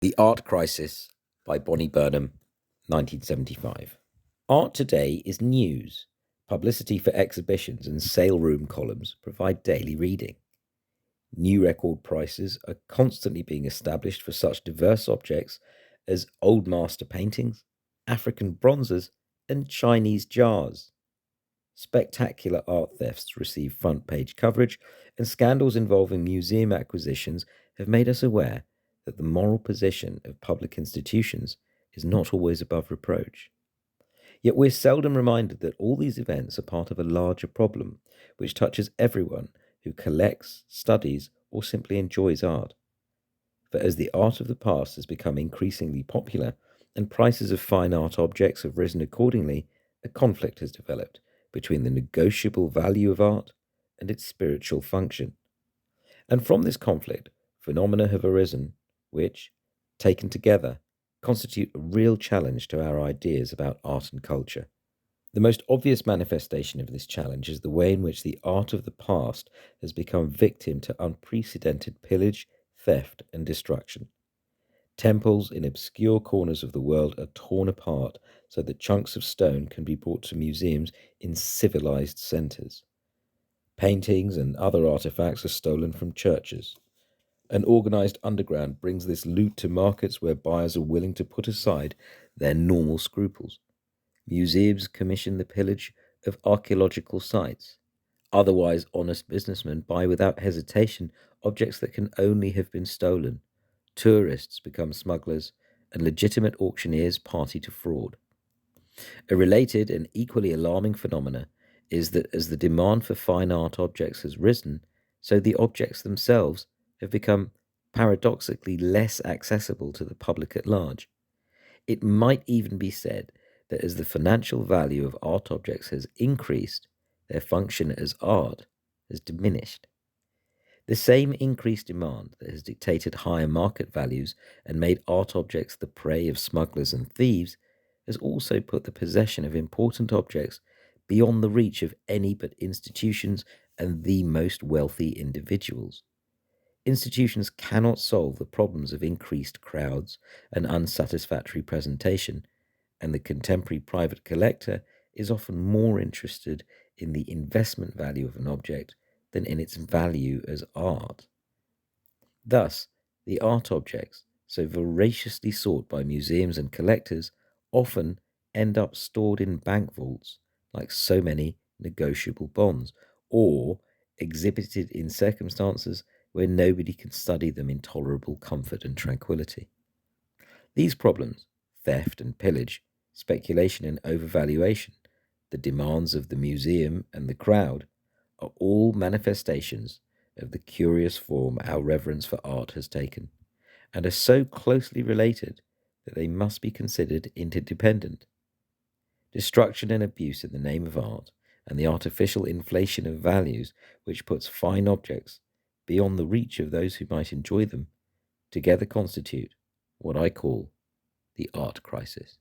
The Art Crisis by Bonnie Burnham, 1975. Art today is news. Publicity for exhibitions and sale room columns provide daily reading. New record prices are constantly being established for such diverse objects as old master paintings, African bronzes, and Chinese jars. Spectacular art thefts receive front page coverage, and scandals involving museum acquisitions have made us aware that the moral position of public institutions is not always above reproach. Yet we're seldom reminded that all these events are part of a larger problem which touches everyone who collects, studies, or simply enjoys art. For as the art of the past has become increasingly popular and prices of fine art objects have risen accordingly, a conflict has developed between the negotiable value of art and its spiritual function. And from this conflict, phenomena have arisen which, taken together, constitute a real challenge to our ideas about art and culture. The most obvious manifestation of this challenge is the way in which the art of the past has become victim to unprecedented pillage, theft, and destruction. Temples in obscure corners of the world are torn apart so that chunks of stone can be brought to museums in civilized centers. Paintings and other artifacts are stolen from churches. An organized underground brings this loot to markets where buyers are willing to put aside their normal scruples. Museums commission the pillage of archaeological sites. Otherwise, honest businessmen buy without hesitation objects that can only have been stolen. Tourists become smugglers, and legitimate auctioneers party to fraud. A related and equally alarming phenomena is that as the demand for fine art objects has risen, so the objects themselves have become paradoxically less accessible to the public at large. It might even be said that as the financial value of art objects has increased, their function as art has diminished. The same increased demand that has dictated higher market values and made art objects the prey of smugglers and thieves has also put the possession of important objects beyond the reach of any but institutions and the most wealthy individuals. Institutions cannot solve the problems of increased crowds and unsatisfactory presentation, and the contemporary private collector is often more interested in the investment value of an object than in its value as art. Thus, the art objects, so voraciously sought by museums and collectors, often end up stored in bank vaults like so many negotiable bonds, or exhibited in circumstances where nobody can study them in tolerable comfort and tranquility. These problems, theft and pillage, speculation and overvaluation, the demands of the museum and the crowd, are all manifestations of the curious form our reverence for art has taken, and are so closely related that they must be considered interdependent. Destruction and abuse in the name of art, and the artificial inflation of values which puts fine objects beyond the reach of those who might enjoy them, together constitute what I call the art crisis.